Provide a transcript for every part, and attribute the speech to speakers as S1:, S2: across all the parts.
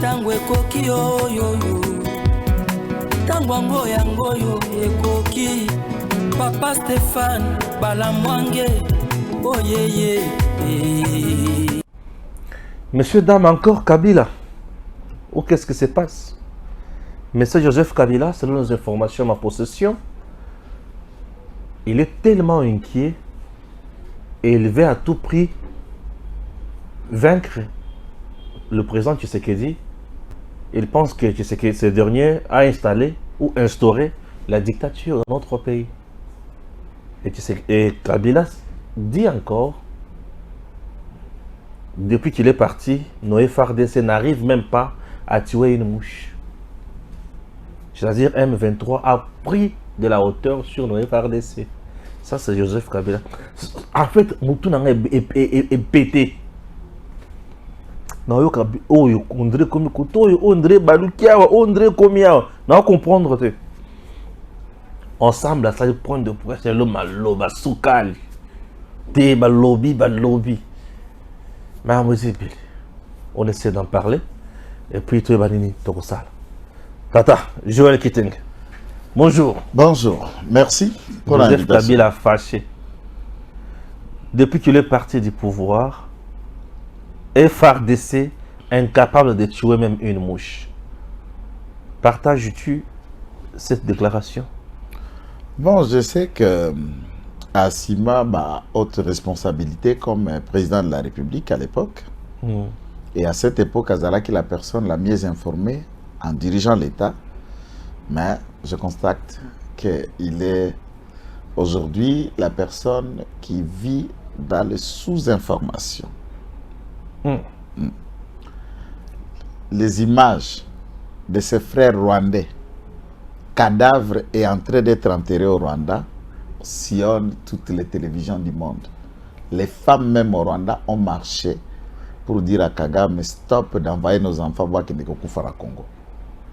S1: tango ekoki oyoyo tango yango ekoki Papa Stéphane Balamwange oyeye.
S2: Monsieur, dame, encore Kabila. Ou qu'est-ce qui se passe? Monsieur Joseph Kabila, selon nos informations, ma possession, il est tellement inquiet et il veut à tout prix vaincre le président Tshisekedi. Il pense que ce dernier a installé ou instauré la dictature dans notre pays. Et Kabila dit encore, depuis qu'il est parti, nos FARDC n'arrive même pas à tuer une mouche. C'est-à-dire M23 a pris de la hauteur sur nos FARDC. Ça, c'est Joseph Kabila. En fait, Moutou est pété. Non, on dirait comme on dirait Balukia, on dirait comme ya. Non, comprendre. Ensemble, à ça, le point de presse, c'est le maloba, soukali. Té, balobi. Mais on essaie d'en parler. Et puis, tu es banini, Tokosal. Tata, Joël Kiteng. Bonjour.
S3: Bonjour, merci pour
S2: Joseph
S3: l'invitation.
S2: Kabila fâché. Depuis qu'il est parti du pouvoir, FARDC incapable de tuer même une mouche. Partages-tu cette déclaration?
S3: Bon, je sais que Assima a haute responsabilité comme président de la République à l'époque. Et à cette époque, Azalaki est la personne la mieux informée en dirigeant l'État. Mais je constate qu'il est aujourd'hui la personne qui vit dans les sous-informations. Les images de ses frères rwandais, cadavres et en train d'être enterrés au Rwanda, sillonnent toutes les télévisions du monde. Les femmes même au Rwanda ont marché pour dire à Kagame stop d'envoyer nos enfants voir qu'il est au Congo.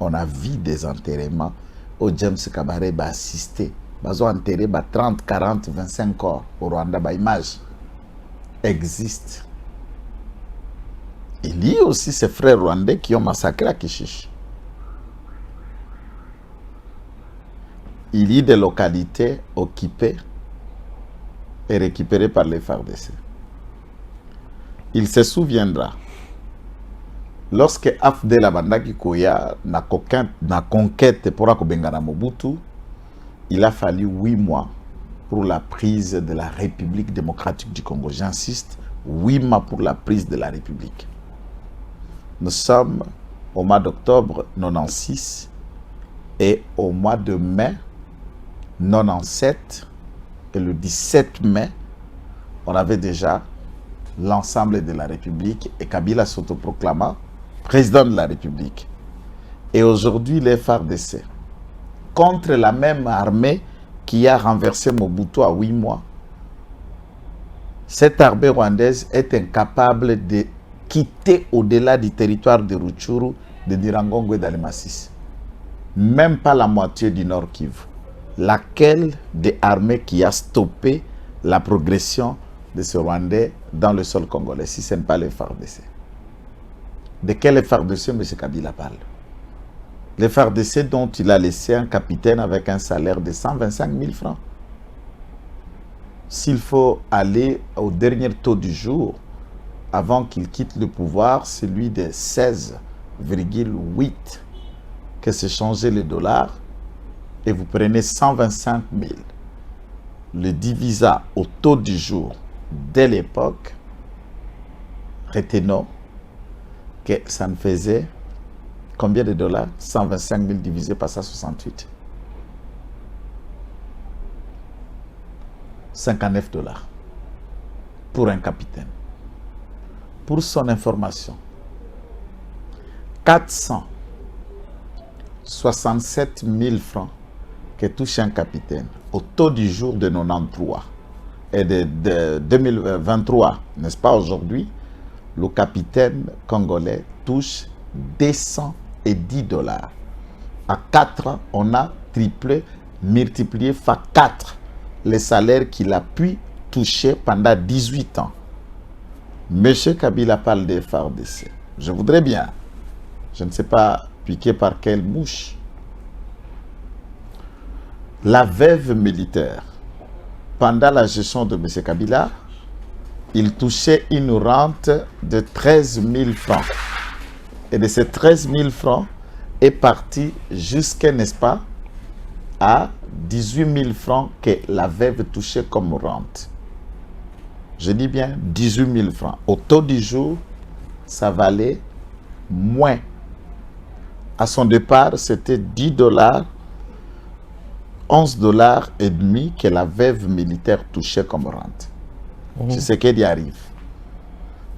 S3: On a vu des enterrements où James Kabaré a assisté. Ils ont enterré 30, 40, 25 corps au Rwanda. L'image existe. Il y a aussi ces frères rwandais qui ont massacré à Kishish. Il y a des localités occupées et récupérées par les FARDC. Il se souviendra, lorsque Afdel Abandaki Koya n'a conquête pour Akobengana Mobutu, il a fallu 8 mois pour la prise de la République démocratique du Congo. J'insiste, 8 mois pour la prise de la République. Nous sommes au mois d'octobre 96 et au mois de mai 97 et le 17 mai, on avait déjà l'ensemble de la République et Kabila s'autoproclama président de la République. Et aujourd'hui, les FARDC, contre la même armée qui a renversé Mobutu à 8 mois, cette armée rwandaise est incapable de quitter au-delà du territoire de Rutshuru, de Nirangongo et d'Alemassis. Même pas la moitié du Nord Kivu. Laquelle des armées qui a stoppé la progression de ce Rwandais dans le sol congolais, si ce n'est pas les FARDC. De quel FARDC M. Kabila parle? Les FARDC dont il a laissé un capitaine avec un salaire de 125 000 francs. S'il faut aller au dernier taux du jour, avant qu'il quitte le pouvoir, celui de 16,8 que s'est changé le dollar, et vous prenez 125 000, le divisa au taux du jour dès l'époque, retenons que ça ne faisait combien de dollars? 125 000 divisé par 168. 59 dollars pour un capitaine. Pour son information, 467 000 francs que touche un capitaine au taux du jour de 93 et de 2023, n'est-ce pas aujourd'hui, le capitaine congolais touche 210 dollars. À 4 ans, on a triplé, multiplié par 4 les salaires qu'il a pu toucher pendant 18 ans. Monsieur Kabila parle des FARDC. Je voudrais bien je ne sais pas piqué par quelle mouche. La veuve militaire, pendant la gestion de M. Kabila, il touchait une rente de 13 000 francs. Et de ces 13 000 francs est parti jusqu'à, n'est-ce pas, à 18 000 francs que la veuve touchait comme rente. Je dis bien 18 000 francs. Au taux du jour, ça valait moins. À son départ, c'était 10 $, 11 $ et demi que la veuve militaire touchait comme rente. C'est ce qu'elle y arrive.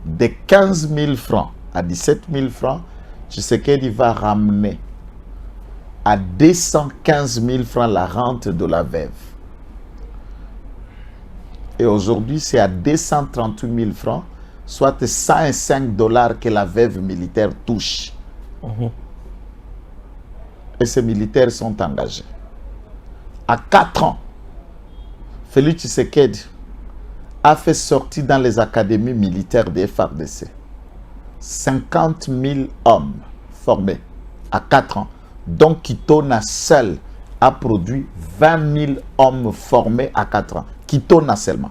S3: De 15 000 francs à 17 000 francs, je sais qu'elle va ramener à 215 000 francs la rente de la veuve. Et aujourd'hui, c'est à 238 000 francs, soit 105 $ que la veuve militaire touche. Et ces militaires sont engagés. À 4 ans, Félix Tshisekedi a fait sortir dans les académies militaires des FARDC 50 000 hommes formés à 4 ans. Donc Kitona seul a produit 20 000 hommes formés à 4 ans. Kitona seulement.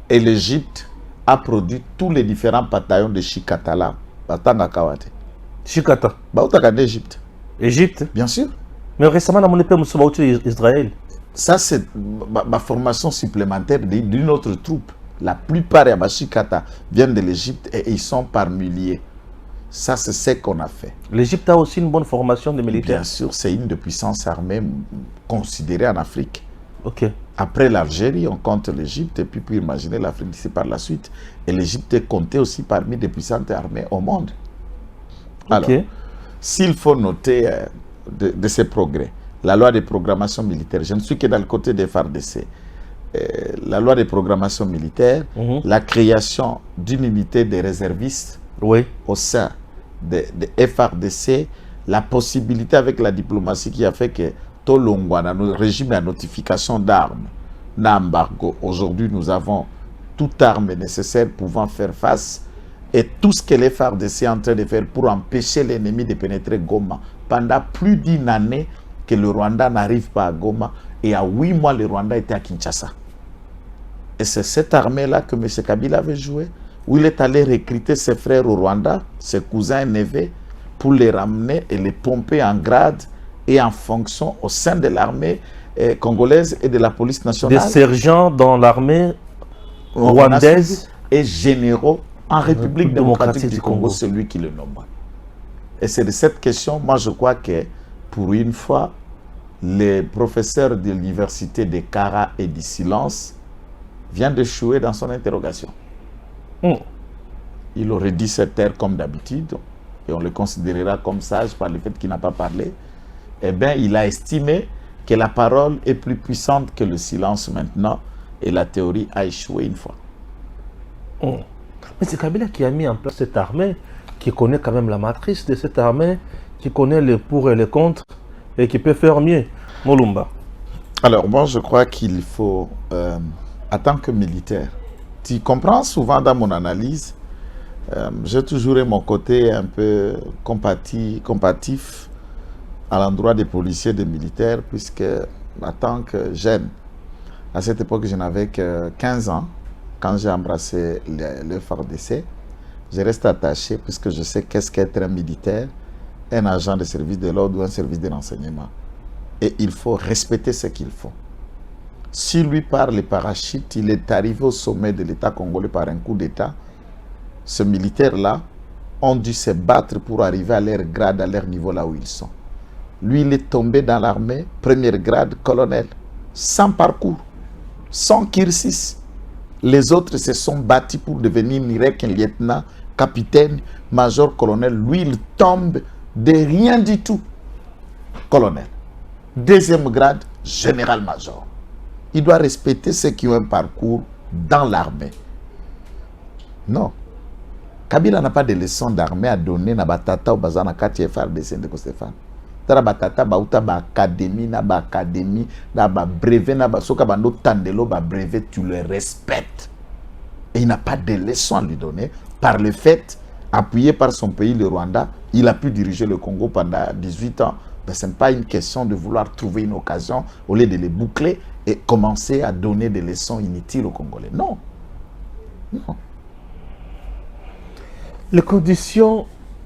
S3: Et l'Égypte a produit tous les différents bataillons de Chikatala. Batanga Kawate.
S2: Chikata.
S3: Bautaka d'Égypte.
S2: Égypte.
S3: Bien sûr.
S2: Mais récemment, dans mon épée, nous sommes Israël.
S3: Ça, c'est ma formation supplémentaire d'une autre troupe. La plupart des Bachikata viennent de l'Égypte et ils sont par milliers. Ça, c'est ce qu'on a fait.
S2: L'Égypte a aussi une bonne formation de militaires.
S3: Bien sûr, c'est une des puissances armées considérées en Afrique.
S2: Ok.
S3: Après l'Algérie, on compte l'Égypte et puis imaginer l'Afrique d'ici par la suite. Et l'Égypte est comptée aussi parmi les puissantes armées au monde. Alors, s'il faut noter de ces progrès, la loi de programmation militaire, je ne suis que dans le côté des FARDC, la loi de programmation militaire, la création d'une unité de réservistes au sein de FARDC, la possibilité avec la diplomatie qui a fait que Tolongwana, le régime de notification d'armes, n'embargo. Aujourd'hui, nous avons toute arme nécessaire pouvant faire face et tout ce que les FARDC est en train de faire pour empêcher l'ennemi de pénétrer Goma. Pendant plus d'1 année que le Rwanda n'arrive pas à Goma et à 8 mois, le Rwanda était à Kinshasa. Et c'est cette armée-là que M. Kabila avait joué, où il est allé recruter ses frères au Rwanda, ses cousins et neveux, pour les ramener et les pomper en grade et en fonction au sein de l'armée congolaise et de la police nationale.
S2: Des sergents dans l'armée rwandaise
S3: et généraux en République démocratique du Congo, celui qui le nomme. Et c'est de cette question, moi je crois que pour une fois, les professeurs de l'université de Kara et du Silence viennent d'échouer dans son interrogation. Il aurait dit cette terre comme d'habitude, et on le considérera comme sage par le fait qu'il n'a pas parlé. Eh bien, il a estimé que la parole est plus puissante que le silence maintenant, et la théorie a échoué une fois.
S2: Mais c'est Kabila qui a mis en place cette armée, qui connaît quand même la matrice de cette armée, qui connaît les pour et les contre, et qui peut faire mieux. Molumba.
S3: Alors, moi, je crois qu'il faut, en tant que militaire, tu comprends souvent dans mon analyse, j'ai toujours eu mon côté un peu compatif à l'endroit des policiers et des militaires, puisque en tant que jeune, à cette époque, je n'avais que 15 ans, quand j'ai embrassé le FARDC, je reste attaché puisque je sais qu'est-ce qu'être un militaire, un agent de service de l'ordre ou un service de renseignement. Et il faut respecter ce qu'il faut. Si lui par les parachutes, il est arrivé au sommet de l'État congolais par un coup d'État, ce militaire-là ont dû se battre pour arriver à leur grade, à leur niveau là où ils sont. Lui, il est tombé dans l'armée, premier grade, colonel, sans parcours, sans cursus. Les autres se sont battus pour devenir un lieutenant, capitaine, major, colonel. Lui, il tombe de rien du tout. Colonel. Deuxième grade, général-major. Il doit respecter ceux qui ont un parcours dans l'armée. Non. Kabila n'a pas de leçon d'armée à donner na batata ou bazana kati FARDC de Stéphane. Tara batata bauta ba académie na brevet na ba soka bando tandelo ba brevet, tu le respectes. Et il n'a pas de leçons à lui donner. Par le fait, appuyé par son pays, le Rwanda, il a pu diriger le Congo pendant 18 ans. Mais ce n'est pas une question de vouloir trouver une occasion au lieu de les boucler et commencer à donner des leçons inutiles aux Congolais. Non. Non.
S2: Les conditions,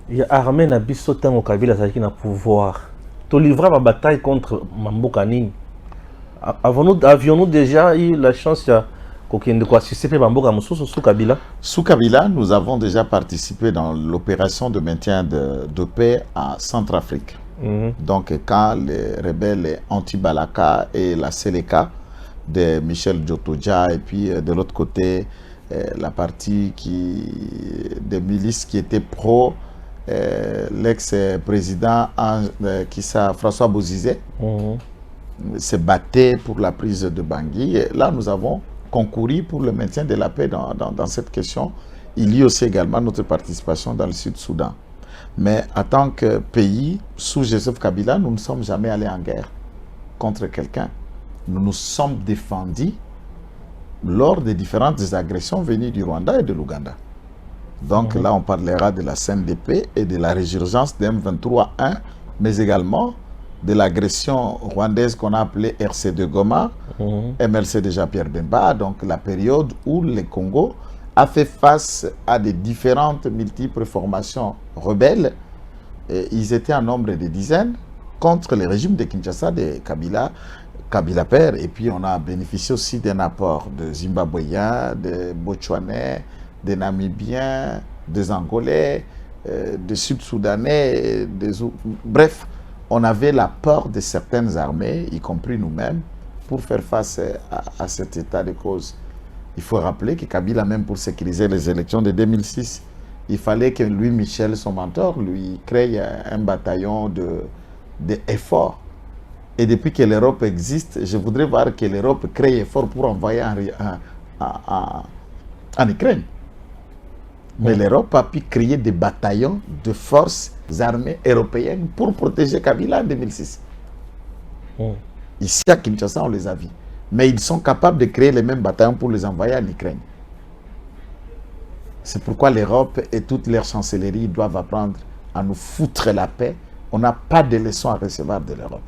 S2: il y a armée na biso tango Kabila qui na pouvoir. Tu livrer la bataille contre Mamboka Nini. Avions-nous déjà eu la chance de participer à Mamboka Moussou sous Kabila?
S3: Sous Kabila, nous avons déjà participé dans l'opération de maintien de paix en Centrafrique. Donc, quand les rebelles anti-Balaka et la Seleka de Michel Djotoja, et puis de l'autre côté, la partie des milices qui étaient pro l'ex-président François Bozizé se battait pour la prise de Bangui. Et là, nous avons concouru pour le maintien de la paix dans cette question. Il y a aussi également notre participation dans le Sud-Soudan. Mais en tant que pays, sous Joseph Kabila, nous ne sommes jamais allés en guerre contre quelqu'un. Nous nous sommes défendus lors des différentes agressions venues du Rwanda et de l'Ouganda. Donc là, on parlera de la CNDP et de la résurgence de M23-1, mais également de l'agression rwandaise qu'on a appelée RC2 Goma, MLC de Jean-Pierre Bemba, donc la période où le Congo a fait face à des différentes multiples formations rebelles. Et ils étaient en nombre de dizaines contre le régime de Kinshasa, de Kabila père. Et puis on a bénéficié aussi d'un apport de Zimbabwéens, de Botswanais, des Namibiens, des Angolais, des Sud-Soudanais, bref, on avait l'apport de certaines armées, y compris nous-mêmes, pour faire face à cet état de cause. Il faut rappeler que Kabila, même pour sécuriser les élections de 2006, il fallait que lui, Michel, son mentor, lui crée un bataillon d'efforts. Et depuis que l'Europe existe, je voudrais voir que l'Europe crée effort pour envoyer en Ukraine. Mais l'Europe a pu créer des bataillons de forces armées européennes pour protéger Kabila en 2006. Ici à Kinshasa, on les a vus. Mais ils sont capables de créer les mêmes bataillons pour les envoyer en Ukraine. C'est pourquoi l'Europe et toutes leurs chancelleries doivent apprendre à nous foutre la paix. On n'a pas de leçons à recevoir de l'Europe.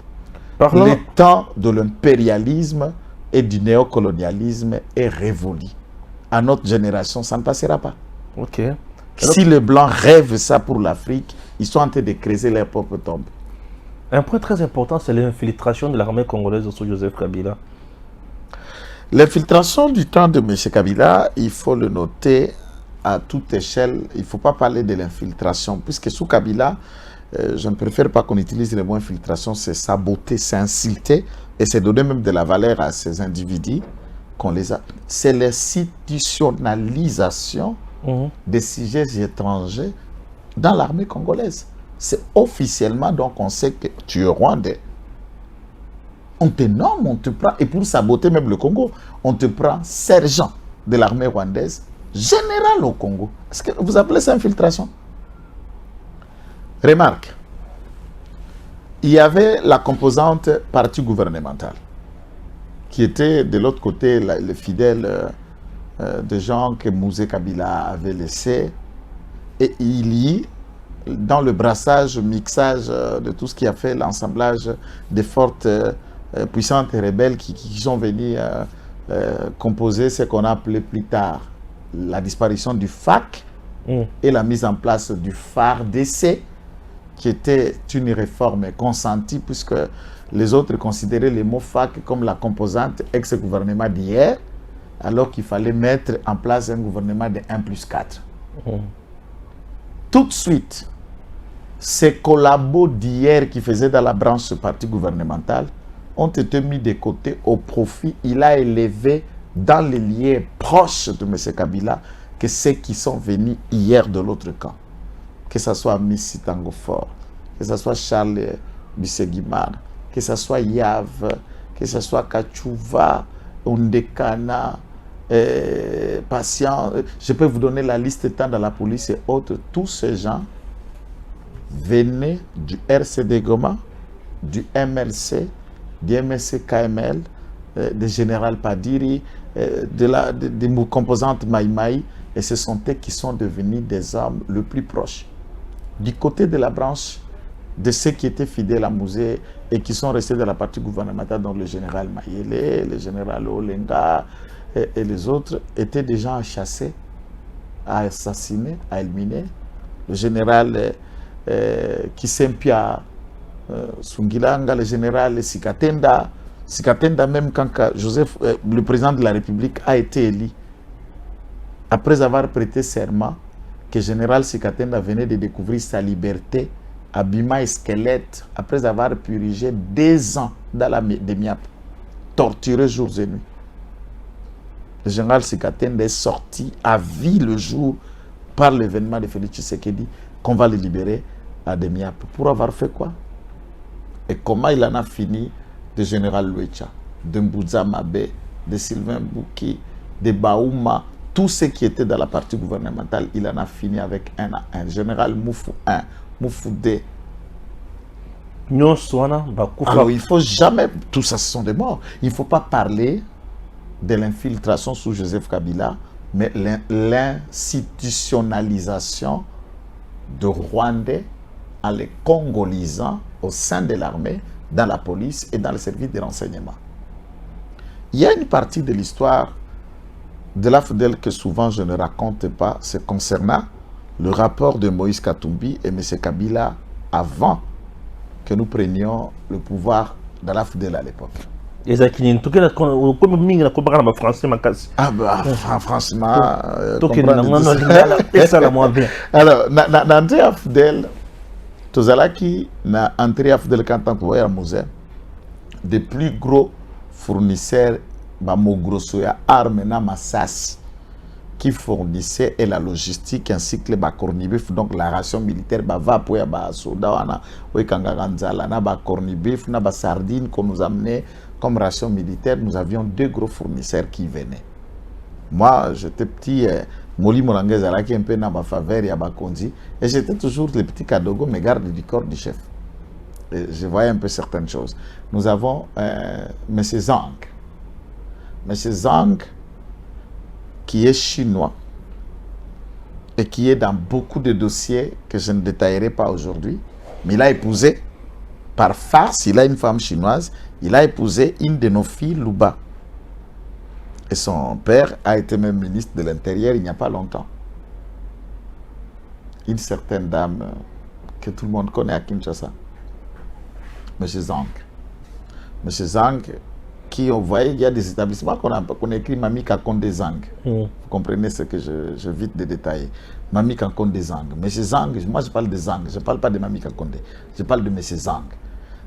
S3: Le temps de l'impérialisme et du néocolonialisme est révolu. À notre génération, ça ne passera pas. Si les Blancs rêvent ça pour l'Afrique, ils sont en train de creuser leur propre tombe.
S2: Un point très important, c'est l'infiltration de l'armée congolaise sous Joseph Kabila.
S3: L'infiltration du temps de M. Kabila, il faut le noter à toute échelle. Il ne faut pas parler de l'infiltration, puisque sous Kabila, je ne préfère pas qu'on utilise le mot infiltration, c'est saboter, c'est insulter, et c'est donner même de la valeur à ces individus qu'on les a. C'est l'institutionnalisation des sujets étrangers dans l'armée congolaise. C'est officiellement, donc on sait que tu es rwandais. On te nomme, on te prend, et pour saboter même le Congo, on te prend sergent de l'armée rwandaise, général au Congo. Est-ce que vous appelez ça infiltration? Remarque, il y avait la composante parti gouvernemental, qui était de l'autre côté le fidèle de gens que Mouzé Kabila avait laissé, et il y a dans le brassage, mixage de tout ce qui a fait l'assemblage des fortes puissantes et rebelles qui sont venus composer ce qu'on a appelé plus tard la disparition du FAC et la mise en place du FARDC, qui était une réforme consentie puisque les autres considéraient les mots FAC comme la composante ex-gouvernement d'hier, alors qu'il fallait mettre en place un gouvernement de 1+4. Tout de suite, ces collabos d'hier qui faisaient dans la branche parti gouvernementale ont été mis de côté au profit. Il a élevé dans les liens proches de M. Kabila que ceux qui sont venus hier de l'autre camp. Que ce soit Missi Tangofor, que ce soit Charles Bisseguimar, que ce soit Yav, que ce soit Kachouva, Ondekana, Patient. Je peux vous donner la liste tant dans la police et autres. Tous ces gens venaient du RCD Goma, du MLC, du MSC KML, de général Padiri, des composantes Maïmaï, et ce sont eux qui sont devenus des hommes le plus proches. Du côté de la branche de ceux qui étaient fidèles à Mouzé et qui sont restés dans la partie gouvernementale, dont le général Mayele, le général Olenga et les autres, étaient déjà chassés, à assassiner, à éliminer. Le général Kisempia Sungilanga, le général Sikatenda. Sikatenda, même quand Joseph, le président de la République, a été élu, après avoir prêté serment, que le général Sikatenda venait de découvrir sa liberté, abîma et squelette, après avoir purgé 2 ans dans la Demiap, torturé jours et nuits. Le général Sikatenda est sorti à vie le jour par l'événement de Félix Tshisekedi qu'on va le libérer à Demiap. Pour avoir fait quoi? Et comment il en a fini de général Luecha, de Mbouza Mabe, de Sylvain Bouki, de Baouma, tous ceux qui étaient dans la partie gouvernementale, il en a fini avec un à un. Général Moufou 1, Moufou 2.
S2: Alors,
S3: il ne faut jamais, tout ça ce sont des morts, il ne faut pas parler de l'infiltration sous Joseph Kabila, mais l'institutionnalisation de Rwandais en les congolisant au sein de l'armée, dans la police et dans le service de renseignement. Il y a une partie de l'histoire de l'AFDEL que souvent je ne raconte pas, c'est concernant le rapport de Moïse Katumbi et M. Kabila avant que nous prenions le pouvoir de l'AFDEL à l'époque. Franchement, alors, dans l'AFDEL, Tozalaki na entré AFDEL quand on voyait à Mouzé, des plus gros fournisseurs Bamogrosoya armes na Massas qui fournissaient et la logistique ainsi que les cornibif, donc la ration militaire va pour les soldats na cornibif na sardines qu'on nous amenait comme ration militaire. Nous avions 2 gros fournisseurs qui venaient. Moi j'étais petit, Moli Moranguez qui un peu dans ma faveur à Bakondi, et j'étais toujours le petit Kadogo, mais garde du corps du chef. Et je voyais un peu certaines choses. Nous avons M. Zhang. M. Zhang, qui est chinois et qui est dans beaucoup de dossiers que je ne détaillerai pas aujourd'hui, mais il a épousé, par farce, il a une femme chinoise, il a épousé une de nos filles, Luba. Et son père a été même ministre de l'Intérieur il n'y a pas longtemps. Une certaine dame que tout le monde connaît à Kinshasa. M. Zhang. M. Zhang, qui, on voit, il y a des établissements qu'on écrit Mami Kakonde Zhang. Vous comprenez ce que je vite de détailler. Mami Kakonde Zhang. M. Zhang, moi je parle de Zhang, je ne parle pas de Mami Kakonde. Je parle de M. Zhang.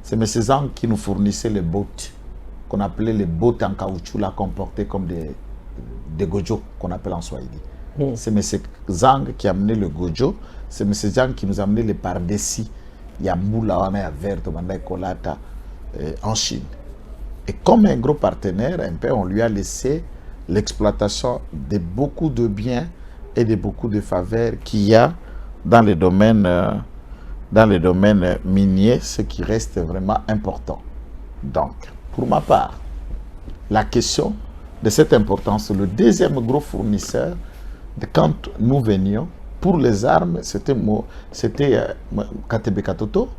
S3: C'est M. Zhang qui nous fournissait les bottes, qu'on appelait les bottes en caoutchouc, là, qu'on portait comme des gojo, qu'on appelle en Swahili. C'est M. Zhang qui a amené le gojo, c'est M. Zhang qui nous a amené les pardessis, Yamoula, Wana, Verte, Mandai, Kolata, en Chine. Et comme un gros partenaire, un peu, on lui a laissé l'exploitation de beaucoup de biens et de beaucoup de faveurs qu'il y a dans les domaines miniers, ce qui reste vraiment important. Donc, pour ma part, la question de cette importance, le deuxième gros fournisseur, quand nous venions, pour les armes, c'était Katebe Katoto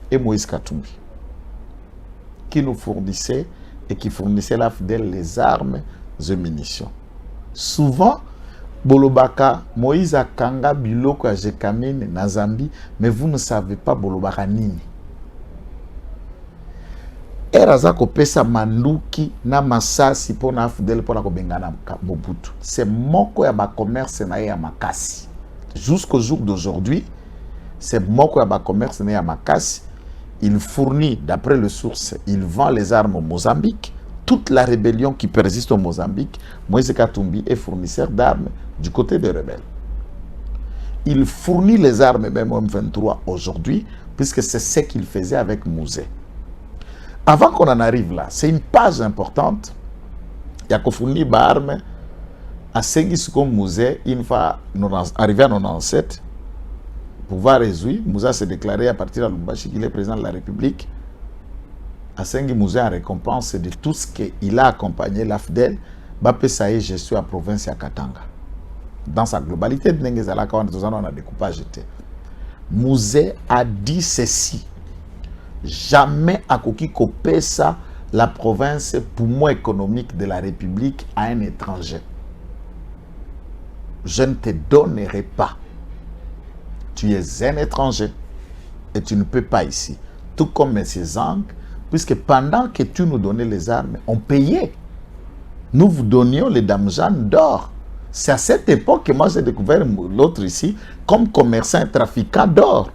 S3: et Moïse Katumbi, qui nous fournissaient et qui fournissaient l'AFDEL les armes et munitions. Souvent, Bolobaka, Moïse Akanga, Biloko, Ajekamine, Nazambi, mais vous ne savez pas Bolobaka Nini. Eraza kopesa manduki na masasi pour na AFDEL pour la kobengana Mobutu. C'est moko ya ba commerce na ya makasi. Jusqu'au jour d'aujourd'hui, c'est moko ya ba commerce na ya makasi. Il fournit, d'après les sources, il vend les armes au Mozambique. Toute la rébellion qui persiste au Mozambique, Moïse Katumbi est fournisseur d'armes du côté des rebelles. Il fournit les armes même au M23 aujourd'hui, puisque c'est ce qu'il faisait avec Mouzé. Avant qu'on en arrive là, c'est une page importante. Il y a qu'on fournit des armes à Sengis comme Mouzé, une fois arrivé à 97, pouvoir résoudre, Moussa s'est déclaré à partir de Lubumbashi qu'il est président de la République. Asengi Mouzé en récompense de tout ce qu'il a accompagné l'AFDEL, Bapé Saïe, je suis à la province de Katanga. Dans sa globalité, on a découpage. Mouzé a dit ceci. Jamais à Koki Kopesa la province poumon économique de la République à un étranger. Je ne te donnerai pas. Tu es un étranger et tu ne peux pas ici. Tout comme M. Zang, puisque pendant que tu nous donnais les armes, on payait. Nous vous donnions les damjans d'or. C'est à cette époque que moi j'ai découvert l'autre ici comme commerçant et trafiquant d'or.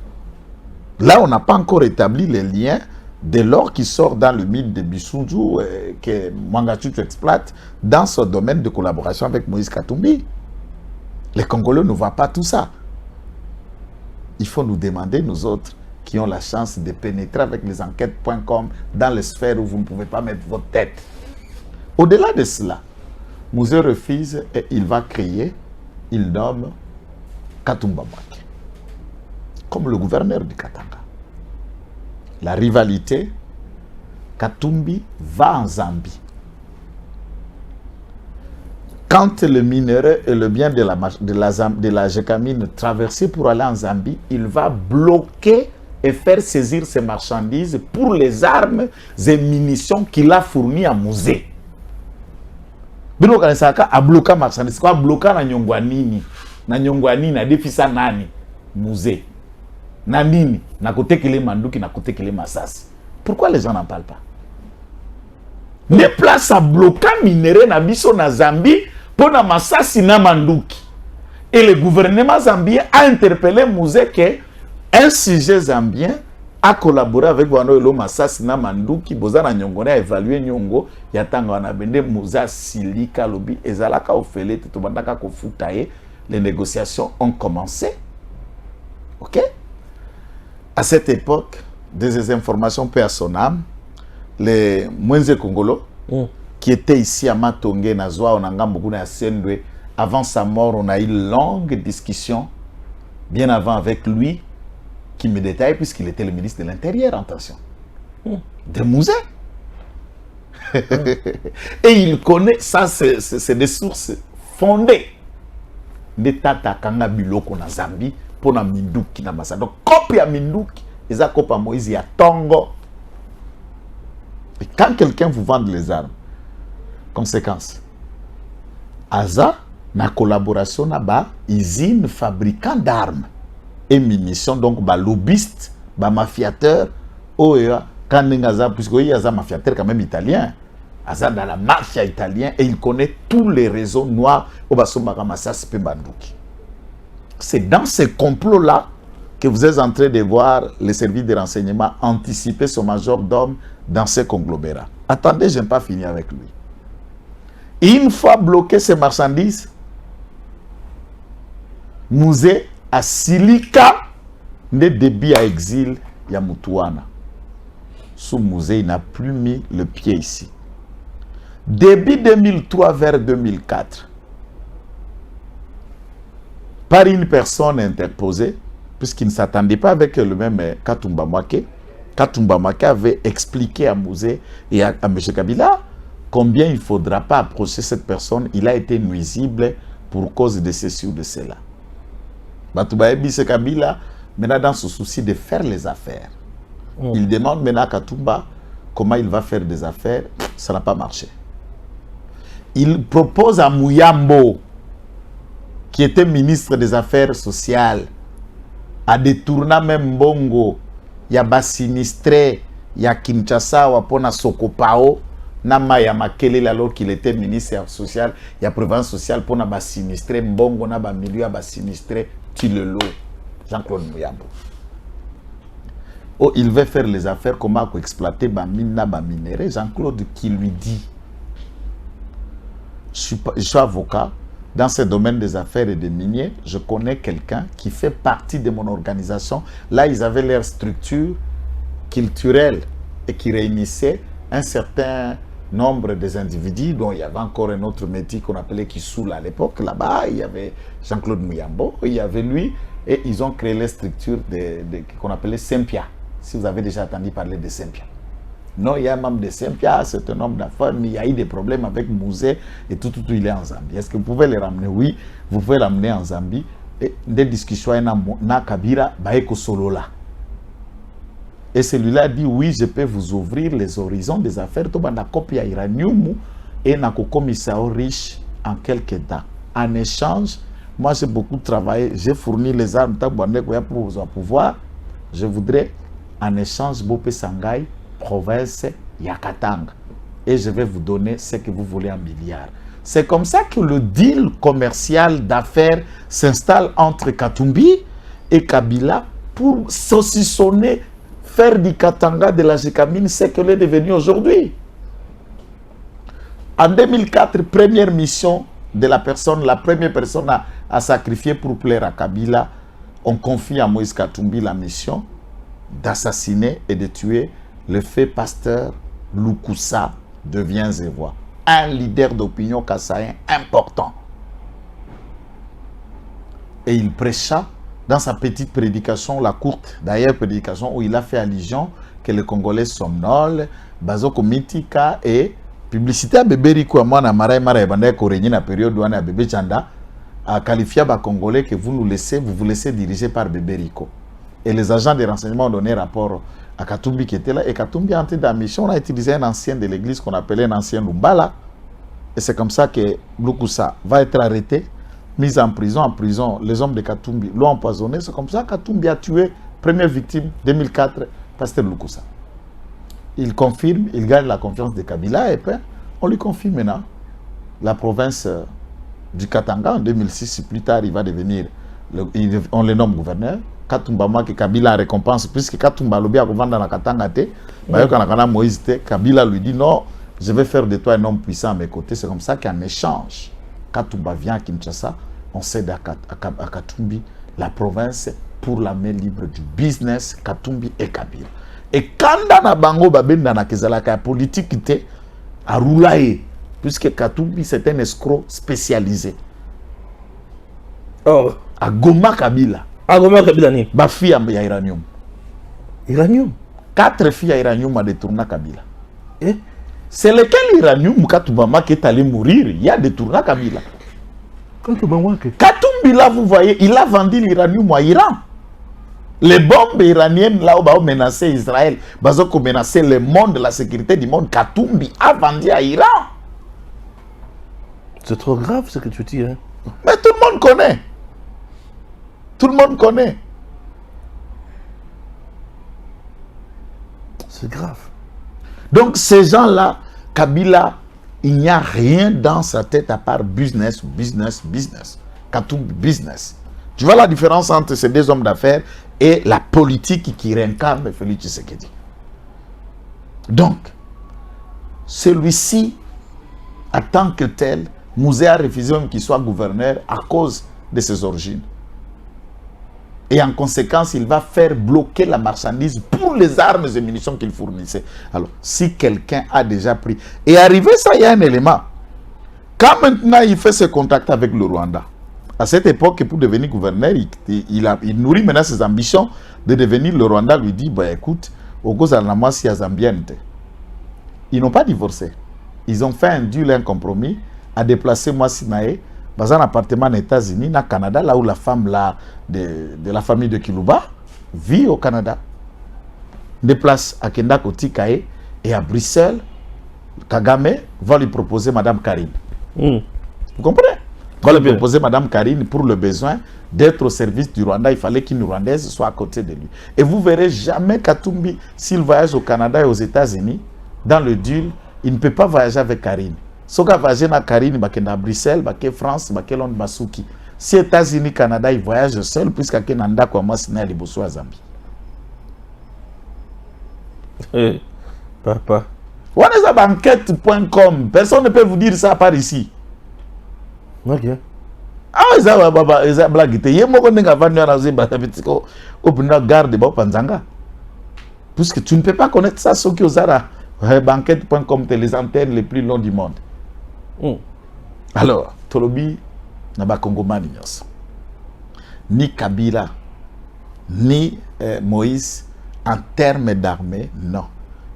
S3: Là, on n'a pas encore établi les liens de l'or qui sort dans le mine de Bissoudjou que Mwangachuchu exploite dans ce domaine de collaboration avec Moïse Katumbi. Les Congolais ne voient pas tout ça. Il faut nous demander, nous autres, qui ont la chance de pénétrer avec les enquêtes.com dans les sphères où vous ne pouvez pas mettre votre tête. Au-delà de cela, Mouzé refuse et il va créer, il nomme Katumba Mwake comme le gouverneur du Katanga. La rivalité, Katumbi va en Zambie. Quand le minerai et le bien de la Gécamine traversaient pour aller en Zambie, il va bloquer et faire saisir ses marchandises pour les armes et munitions qu'il a fournies à Mouzé. Bino kanisaka a bloqué marchandise quoi bloquer na nyongwanini na defisa nani Mouzé na nini na côté kile manduki na côté kile masasi. Pourquoi les gens n'en parlent pas? Les places à bloquer minerai na biso na Zambie pour na masasi na manduki. Et le gouvernement zambien a interpellé Mouzé que un sujet zambien a collaboré avec Wanoelo Masasi na Manduki, Bozana Nyongone a évalué Nyongo, Yatanga Wanabende, Mouza Silika Lobi, Ezalaka Ofele, Tetobandaka Kofutaye, les négociations ont commencé. Ok? À cette époque, des informations personnelles, les Mwenze Congolo, qui étaient ici à Matongé, Nazwa, Onangambouguna, Sendwe, avant sa mort, on a eu une longue discussion, bien avant avec lui, qui me détaille puisqu'il était le ministre de l'Intérieur, attention, de Mouzé. Et il connaît, ça c'est des sources fondées. De Tata Kanga Biloko na Zambie, pour na Minduki na Massa. Donc, copie à Minduki, ils ont copie à Moïse, il y a Tongo. Et quand quelqu'un vous vend les armes, conséquence, Aza, na collaboration na ba, usine fabricant d'armes. Et munitions, donc, bah, lobbyiste, bah, mafiateur, oh, quand Nengaza, puisque il y a un mafiateur quand même italien, Aza dans la mafia italienne, et il connaît tous les réseaux noirs, au Basomaka Massas Pembandouki. C'est dans ce complot-là que vous êtes en train de voir les services de renseignement anticiper son majordome dans ce conglomérat. Attendez, je n'ai pas fini avec lui. Et une fois bloqué ces marchandises, Mouzé à Silika, ne débit à exil, Yamutouana. Sous Mouzé, il n'a plus mis le pied ici. Début 2003 vers 2004, par une personne interposée, puisqu'il ne s'attendait pas avec le même Katumba Mwake, Katumba Mwake avait expliqué à Mouzé et à M. Kabila combien il ne faudra pas approcher cette personne. Il a été nuisible pour cause de ceci ou de cela. Batouba M. Kabila, maintenant dans ce souci de faire les affaires, il demande maintenant à Katumba comment il va faire des affaires. Ça n'a pas marché. Il propose à Mouyambo, qui était ministre des Affaires sociales, à détourner même Bongo, il y a sinistré, il y a Kinshasa, Wapona Sokopao, Nama Yamakele, alors qu'il était ministre social, il y a prévention sociale pour na sinistré Bongo, na ba milieu ba sinistré Tilelo, Jean-Claude Mouyambo. Oh, il veut faire les affaires, comment exploiter ba mine na ba minéraux. Jean-Claude qui lui dit, je suis avocat. Dans ce domaine des affaires et des miniers, je connais quelqu'un qui fait partie de mon organisation. Là, ils avaient leur structure culturelle et qui réunissait un certain nombre des individus, dont il y avait encore un autre métier qu'on appelait Kissoula à l'époque. Là-bas, il y avait Jean-Claude Mouyambo, il y avait lui, et ils ont créé les structures qu'on appelait Sempia. Si vous avez déjà entendu parler de Sempia. Non, il y a un membre de Saint-Pierre, c'est un homme d'affaires, mais il y a eu des problèmes avec Mouzé et tout, il est en Zambie. Est-ce que vous pouvez les ramener? Oui, vous pouvez l'amener en Zambie. Et des discussions na Kabila, baeko solo là. Et celui-là dit, oui, je peux vous ouvrir les horizons des affaires. Tout banda copie à Iranium et na commissaire riche en quelques temps. En échange, moi j'ai beaucoup travaillé, j'ai fourni les armes pour vous pouvoir. Je voudrais, en échange, Bopé Sangai, province Yakatanga. Et je vais vous donner ce que vous voulez en milliards. C'est comme ça que le deal commercial d'affaires s'installe entre Katumbi et Kabila pour saucissonner, faire du Katanga de la Gécamine ce qu'elle est devenue aujourd'hui. En 2004, première mission de la personne, la première personne à sacrifier pour plaire à Kabila, on confie à Moïse Katumbi la mission d'assassiner et de tuer le fait pasteur Lukusa de Viens-et-Voix, un leader d'opinion kassaïen important. Et il prêcha dans sa petite prédication, la courte d'ailleurs prédication, où il a fait allusion que les Congolais somnolent, Bazoko Mitika et publicité à Bébé Rico, à moi, à Maraï Maraï, Bandai Koreni, na période où on a Bébé Chanda, a qualifié les Congolais que vous vous laissez diriger par Bébé Rico. Et les agents de renseignement ont donné rapport à Katumbi qui était là. Et Katumbi, en tête de la mission, on a utilisé un ancien de l'église qu'on appelait un ancien Lumbala. Et c'est comme ça que Lukusa va être arrêté, mis en prison. Les hommes de Katumbi l'ont empoisonné. C'est comme ça que Katumbi a tué, première victime, 2004, pasteur Lukusa. Il confirme, il gagne la confiance de Kabila. Et puis, on lui confie maintenant la province du Katanga. En 2006, plus tard, il va devenir, on le nomme gouverneur. Katumba que Kabila récompense, puisque Katumba lobby a vendu dans la Katanga, Moïse, Kabila lui dit non, je vais faire de toi un homme puissant à mes côtés. C'est comme ça qu'en échange, Katumba vient à Kinshasa, on cède à Katumbi la province pour la main libre du business, Katumbi et Kabila. Et quand dans la bango babenda na kezalaka politique était à roulailler, puisque Katumbi c'est un escroc spécialisé.
S2: Oh,
S3: à Goma Kabila.
S2: Ah, Goma Kabila ni
S3: ba fille à Iranium.
S2: Iranium.
S3: 4 filles à Iranium a détourné Kabila.
S2: Eh?
S3: C'est lequel Iranium Katumba qui est allé mourir, il y a détourné Kabila. Katumbi là, vous voyez, il a vendu l'Iranium à Iran. Les bombes iraniennes là où ont menacé Israël, ils ont menacé le monde, la sécurité du monde. Katumbi a vendu à Iran.
S2: C'est trop grave ce que tu dis. Hein?
S3: Mais tout le monde connaît. Tout le monde connaît.
S2: C'est grave.
S3: Donc ces gens-là, Kabila, il n'y a rien dans sa tête à part business, business, business. Katumbi, business. Tu vois la différence entre ces deux hommes d'affaires et la politique qui réincarne Félix Tshisekedi. Donc, celui-ci, en tant que tel, Mouzé a refusé même qu'il soit gouverneur à cause de ses origines. Et en conséquence, il va faire bloquer la marchandise pour les armes et munitions qu'il fournissait. Alors, si quelqu'un a déjà pris... Et arrivé ça, il y a un élément. Quand maintenant il fait ses contacts avec le Rwanda, à cette époque, pour devenir gouverneur, il nourrit maintenant ses ambitions de devenir. Le Rwanda lui dit, bah écoute, au Gozalamas, Zambiente. Ils n'ont pas divorcé. Ils ont fait un deal, un compromis, à déplacer Mwasinae dans un appartement aux États-Unis, au Canada, là où la femme là, de la famille de Kiluba vit au Canada. Déplace à Kenda Kotikae et à Bruxelles, Kagame va lui proposer Madame Karine. Vous comprenez? Va lui proposer Madame Karine pour le besoin d'être au service du Rwanda. Il fallait qu'une Rwandaise soit à côté de lui. Et vous verrez jamais Katumbi, s'il voyage au Canada et aux États-Unis, dans le deal, il ne peut pas voyager avec Karine. Si il voyage avec Karine, il va à Bruxelles, il va à France, il va à Londres, Masuki. Si États-Unis, Canada, il voyage seul, puisqu'il y a un commence à Liboso à Zambie.
S2: Papa.
S3: On est à banquette.com. Personne ne peut vous dire ça par ici.
S2: Ok.
S3: Ah, ils ont blagué. Il y a un moment où on a garde Panzanga. Puisque tu ne peux pas connaître ça, ce qui est aux banquette.com, les antennes les plus longues du monde. Alors, Tolobi, Naba Kongomani, ni Kabila, ni Moïse, en termes d'armée, non.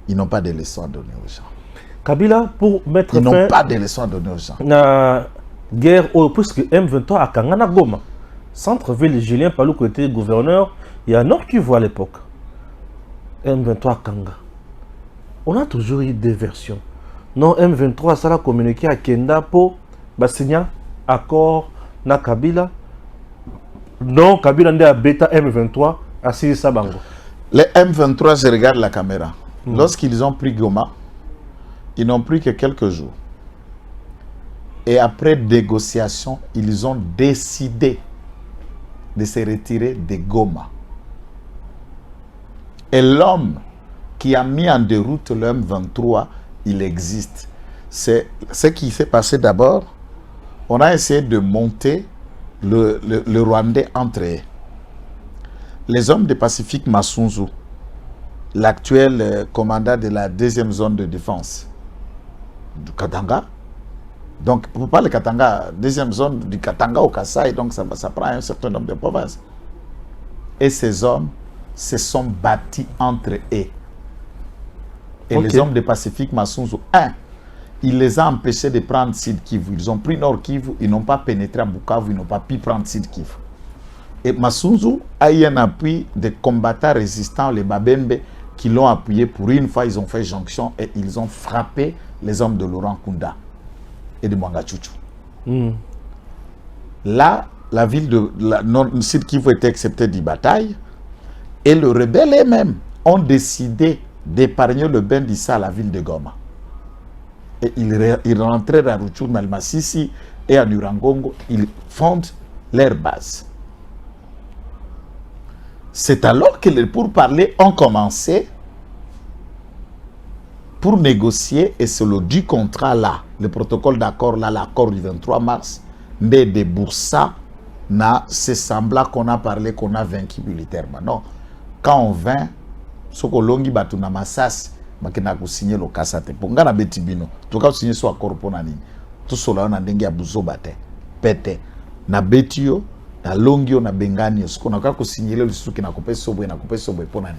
S3: Ils n'ont pas de leçons à donner aux gens.
S2: Kabila, pour mettre
S3: Ils
S2: fin...
S3: n'ont pas de leçons à donner aux gens.
S2: La guerre, puisque M23 à Kangana Goma, centre-ville, Julien Paloukou était gouverneur, il y a Nord Kivu à l'époque. M23 à Kanga. On a toujours eu des versions. Non, M23 ça a communiqué à Kenda pour signer accord na Kabila. Non, Kabila n'est à Beta M23 à Sidi Sabango.
S3: Les M23, je regarde la caméra. Lorsqu'ils ont pris Goma, ils n'ont pris que quelques jours. Et après négociation, ils ont décidé de se retirer de Goma. Et l'homme qui a mis en déroute le M23, il existe. C'est ce qui s'est passé d'abord. On a essayé de monter le Rwandais entre eux. Les hommes de Pacifique Massunzu, l'actuel commandant de la deuxième zone de défense du Katanga. Donc, pour parler Katanga, deuxième zone du Katanga au Kasaï, donc ça prend un certain nombre de provinces. Et ces hommes se sont bâtis entre eux. Et les hommes de Pacifique Massunzu, il les a empêchés de prendre Sud Kivu. Ils ont pris Nord Kivu, ils n'ont pas pénétré à Bukavu, ils n'ont pas pu prendre Sud Kivu. Et Massunzu a eu un appui des combattants résistants, les Babembe, qui l'ont appuyé pour une fois, ils ont fait jonction et ils ont frappé les hommes de Laurent Kunda et de Mwangachuchu. Là, la ville de Sud Kivu était acceptée de bataille et les rebelles eux-mêmes ont décidé d'épargner le Ben d'Issa à la ville de Goma. Et ils rentrèrent à Ruchur, Malmasisi et à Nurangongo, ils fondent leur base. C'est alors que les pourparlers ont commencé pour négocier, et c'est le du contrat là, le protocole d'accord là, l'accord du 23 mars, mais de Boursa, c'est semblant qu'on a parlé qu'on a vaincu militairement. Non, quand on vint, ce que l'on a dit, Massas, makena kusigner le kasate. Ponga na betibino, toka kusigner so accord pour nani. Tout cela on a dengi abuzo bate, pete, na betio, na longio na bengani, ce qu'on a ka kusigner le suki na couper sobwe pour nani.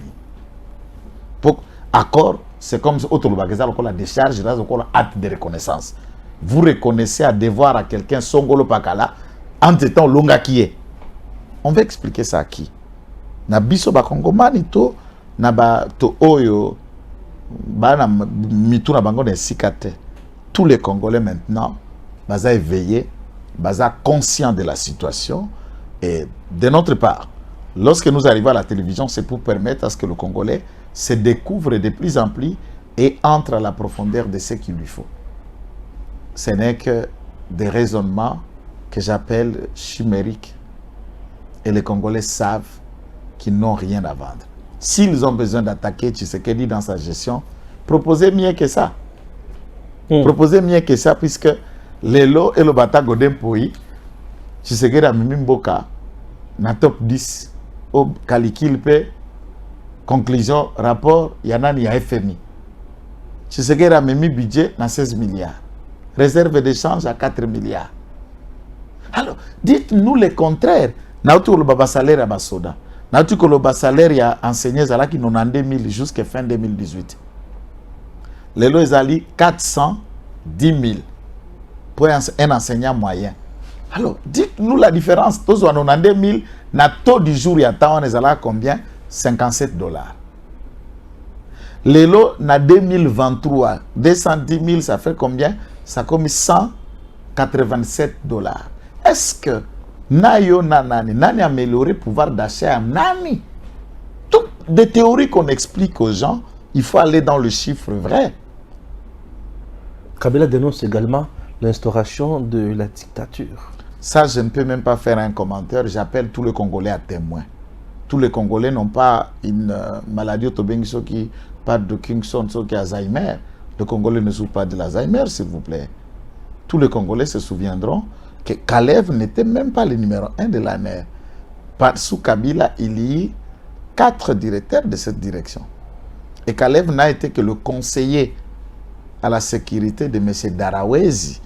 S3: Pour accord, c'est comme autre le bagage la décharge, là c'est la acte de reconnaissance. Vous reconnaissez à devoir à quelqu'un songolo pakala, entre temps longa qui est. On va expliquer ça à qui? Na biso ba kongomani to na ba to oyo bana mituna bango de sikate. Tous les Congolais maintenant baza éveillés, baza conscients de la situation, et de notre part, lorsque nous arrivons à la télévision, c'est pour permettre à ce que le Congolais se découvre de plus en plus et entre à la profondeur de ce qu'il lui faut. Ce n'est que des raisonnements que j'appelle chimériques, et les Congolais savent qu'ils n'ont rien à vendre. S'ils ont besoin d'attaquer Tshisekedi dans sa gestion, proposez mieux que ça. Proposez mieux que ça, puisque les lots et le batago d'Empoui, Tshisekedi a mis Mboka dans le top 10 au Kalikilpe, conclusion, rapport, il y en a ni à FMI. Tshisekedi a mis budget dans 16 milliards. Réserve d'échange à 4 milliards. Alors, dites-nous le contraire. Nautu le baba salaire à Basoda. Nautu que le baba salaire a enseigné Zala qui n'en a 2000 jusqu'à fin 2018. Les lois Zali 410 000 pour un enseignant moyen. Alors, dites-nous la différence. Tous on a 2000, na taux du jour, il y a tant, on est à combien? $57. Les lots, na 2023, 210 000, ça fait combien? Ça comme $187. Est-ce que Nayo Nanani, Nani amélioré le pouvoir d'achat à Nani? Toutes des théories qu'on explique aux gens, il faut aller dans le chiffre vrai.
S2: Kabila dénonce également l'instauration de la dictature.
S3: Ça, je ne peux même pas faire un commentaire. J'appelle tous les Congolais à témoin. Tous les Congolais n'ont pas une maladie autobengso qui parle de Kingston, qui est Alzheimer. Les Congolais ne souffrent pas de l'Alzheimer, s'il vous plaît. Tous les Congolais se souviendront que Kalev n'était même pas le numéro 1 de l'ANR. Sous Kabila, il y a eu 4 directeurs de cette direction. Et Kalev n'a été que le conseiller à la sécurité de M. Darawezi.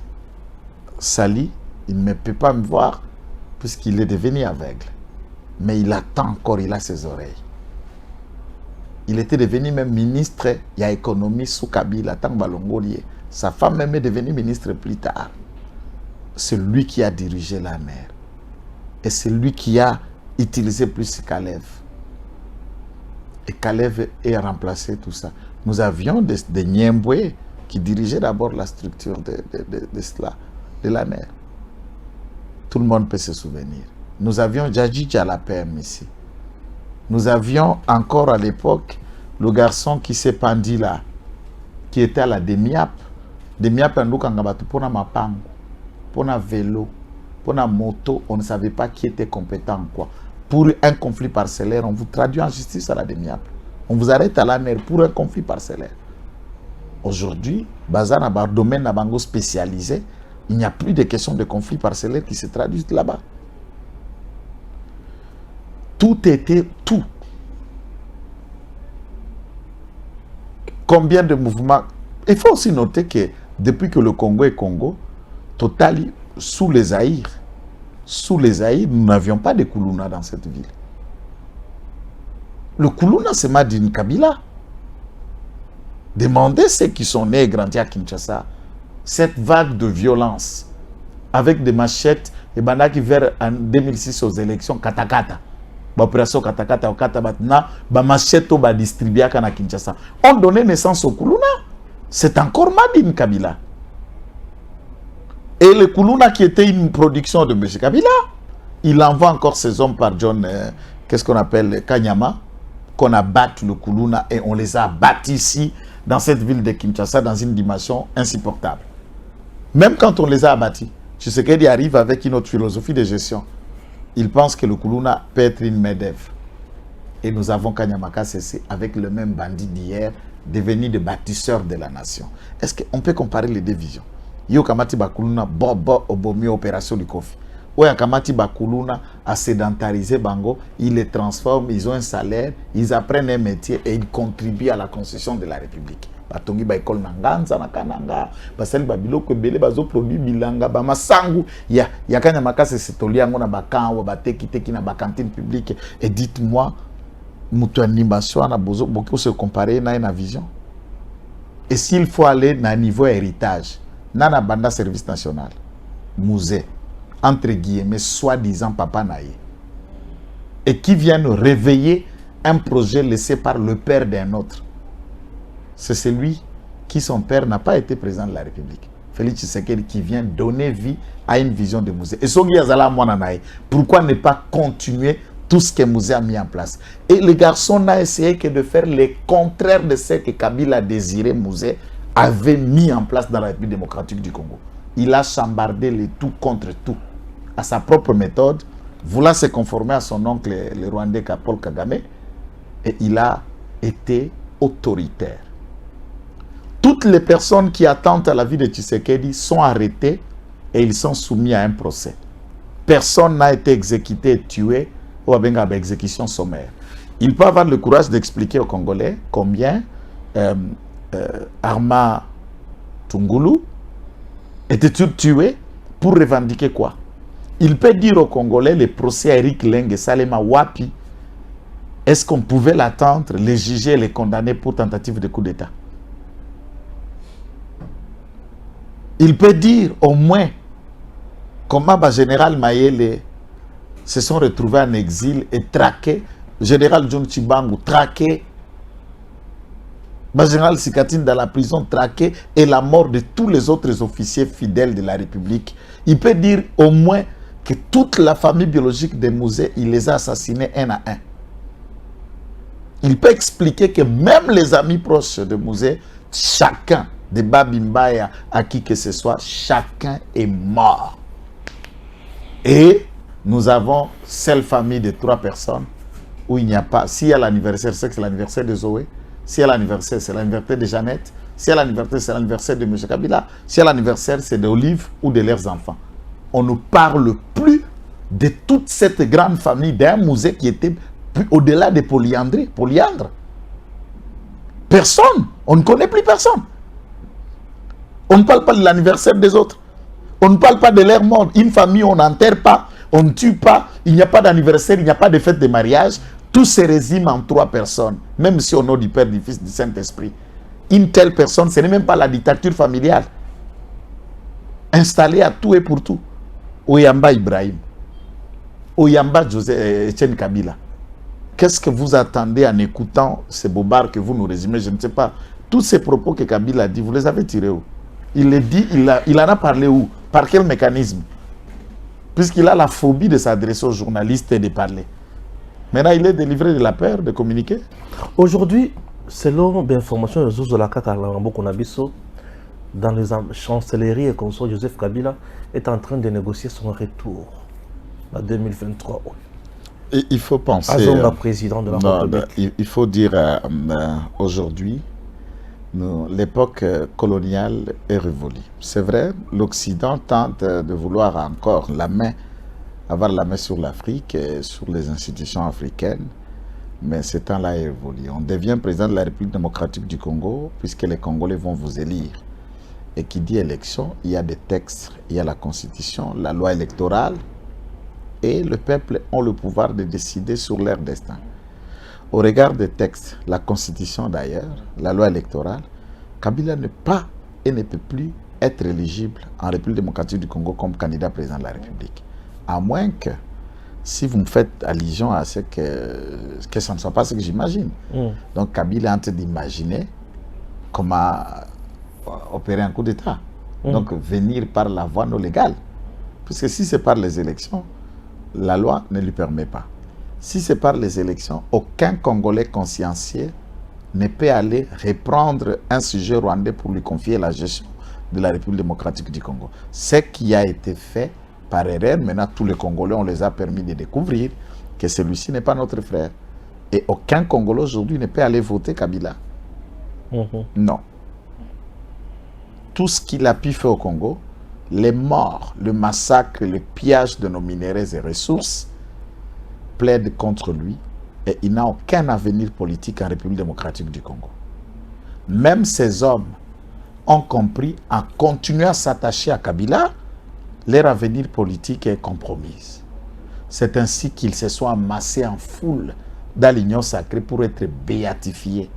S3: Sali, il ne peut pas me voir puisqu'il est devenu aveugle. Mais il attend encore, il a ses oreilles. Il était devenu même ministre de l'économie sous Kabila, tant Balongolier. Sa femme même est devenue ministre plus tard. C'est lui qui a dirigé la mer. Et c'est lui qui a utilisé plus Kalev. Et Kalev a remplacé tout ça. Nous avions des Niemboué qui dirigeaient d'abord la structure de cela, de la mer. Tout le monde peut se souvenir. Nous avions Djadji Djalapem ici. Nous avions encore à l'époque le garçon qui s'est pendu là, qui était à la Demiap. Demiap, pour la mapango, pour la vélo, pour la moto, on ne savait pas qui était compétent quoi. Pour un conflit parcellaire, on vous traduit en justice à la Demiap. On vous arrête à la mer pour un conflit parcellaire. Aujourd'hui, Bazar a un domaine spécialisé. Il n'y a plus de questions de conflit parcellaire qui se traduisent là-bas. Tout était tout. Combien de mouvements? Il faut aussi noter que depuis que le Congo est Congo, Total, sous les Zaïre, nous n'avions pas de Koulouna dans cette ville. Le Koulouna, c'est Madine Kabila. Demandez ceux qui sont nés et grandis à Kinshasa. Cette vague de violence, avec des machettes, et qui vers en 2006 aux élections, Katakata. Opération Katakata, Katabatna, machette au distribué à Kinshasa. On donnait naissance au Koulouna. C'est encore Madine Kabila. Et le Koulouna qui était une production de M. Kabila, il envoie encore ses hommes par John, qu'est-ce qu'on appelle, Kanyama, qu'on a battu le Koulouna et on les a battus ici, dans cette ville de Kinshasa, dans une dimension insupportable. Même quand on les a abattus, Tshisekedi arrive avec une autre philosophie de gestion. Il pense que le Koulouna peut être une main-d'œuvre. Et nous avons Kanyamaka cessé avec le même bandit d'hier, devenu des bâtisseurs de la nation. Est-ce qu'on peut comparer les deux visions? Yo Kamati Bakuluna, Bobo, Obomi, opération du Kofi. Oya Kamati Bakuluna a sédentarisé Bango, ils les transforment, ils ont un salaire, ils apprennent un métier et ils contribuent à la construction de la République. Batongi ba école nanganza na kananga basali ba biloko ebele bazo produit bilanga ba masangu ya Kanyamaka c'est toliango na bakanwa bateki na bakantine publique et dites-moi mutu animation na bozo beaucoup se comparer na vision. Et s'il faut aller na niveau héritage nana banda service national musée entre guillemets soi-disant papa naïe et qui viennent réveiller un projet laissé par le père d'un autre. C'est celui qui, son père, n'a pas été président de la République. Félix Tshisekedi qui vient donner vie à une vision de Mouzé. Et Sogi Azala Mwananaï, pourquoi ne pas continuer tout ce que Mouzé a mis en place? Et le garçon n'a essayé que de faire le contraire de ce que Kabila désiré Mouzé avait mis en place dans la République démocratique du Congo. Il a chambardé le tout contre tout. À sa propre méthode, voulant se conformer à son oncle, le Rwandais Paul Kagame, et il a été autoritaire. Toutes les personnes qui attentent à la vie de Tshisekedi sont arrêtées et ils sont soumis à un procès. Personne n'a été exécuté et tué ou avec exécution sommaire. Il peut avoir le courage d'expliquer aux Congolais combien Arma Tungulu était tué pour revendiquer quoi? Il peut dire aux Congolais le procès Eric Leng et Salema Wapi. Est-ce qu'on pouvait l'attendre, les juger et les condamner pour tentative de coup d'État? Il peut dire au moins comment le général Mayele se sont retrouvés en exil et traqués. Le général John Chibangu traqué. Le général Sikatine dans la prison traqué et la mort de tous les autres officiers fidèles de la République. Il peut dire au moins que toute la famille biologique de Mouzé, il les a assassinés un à un. Il peut expliquer que même les amis proches de Mouzé, chacun, de Babimbaya à qui que ce soit, chacun est mort. Et nous avons seule famille de 3 personnes où il n'y a pas, s'il y a l'anniversaire, c'est l'anniversaire de Zoé, s'il y a l'anniversaire, c'est l'anniversaire de Jeannette, s'il y a l'anniversaire, c'est l'anniversaire de M. Kabila, s'il y a l'anniversaire, c'est d'Olive ou de leurs enfants. On ne parle plus de toute cette grande famille d'un musée qui était au-delà de polyandre. Personne, on ne connaît plus personne. On ne parle pas de l'anniversaire des autres. On ne parle pas de leur mort. Une famille, on n'enterre pas, on ne tue pas, il n'y a pas d'anniversaire, il n'y a pas de fête de mariage. Tout se résume en 3 personnes, même si au nom du Père, du Fils, du Saint-Esprit. Une telle personne, ce n'est même pas la dictature familiale. Installée à tout et pour tout. Oyamba Ibrahim. Oyamba Etienne Kabila. Qu'est-ce que vous attendez en écoutant ces bobards que vous nous résumez? Je ne sais pas. Tous ces propos que Kabila a dit, vous les avez tirés où? Il les dit, il en a parlé où? Par quel mécanisme? Puisqu'il a la phobie de s'adresser aux journalistes et de parler. Maintenant, il est délivré de la peur de communiquer.
S2: Aujourd'hui, selon l'information de Zouzolaka Kalambo Konabiso, dans les chancelleries et consorts, Joseph Kabila est en train de négocier son retour en 2023.
S3: Et il faut penser...
S2: Azonga, président de la République.
S3: Il faut dire aujourd'hui, l'époque coloniale est révolue. C'est vrai, l'Occident tente de vouloir encore avoir la main sur l'Afrique et sur les institutions africaines, mais ce temps-là est révolu. On devient président de la République démocratique du Congo, puisque les Congolais vont vous élire. Et qui dit élection, il y a des textes, il y a la Constitution, la loi électorale, et le peuple a le pouvoir de décider sur leur destin. Au regard des textes, la Constitution d'ailleurs, la loi électorale, Kabila ne peut plus être éligible en République démocratique du Congo comme candidat président de la République. À moins que, si vous me faites allusion à ce que ça ne soit pas ce que j'imagine. Donc Kabila est en train d'imaginer comment opérer un coup d'État. Donc venir par la voie non légale. Puisque si c'est par les élections, la loi ne lui permet pas. Si c'est par les élections, aucun Congolais consciencieux ne peut aller reprendre un sujet rwandais pour lui confier la gestion de la République démocratique du Congo. Ce qui a été fait par erreur, maintenant tous les Congolais, on les a permis de découvrir que celui-ci n'est pas notre frère. Et aucun Congolais aujourd'hui ne peut aller voter Kabila. Non. Tout ce qu'il a pu faire au Congo, les morts, le massacre, le pillage de nos minéraux et ressources, plaident contre lui et il n'a aucun avenir politique en République démocratique du Congo. Même ces hommes ont compris, en continuant à s'attacher à Kabila, leur avenir politique est compromis. C'est ainsi qu'ils se sont amassés en foule dans l'union sacrée pour être béatifiés.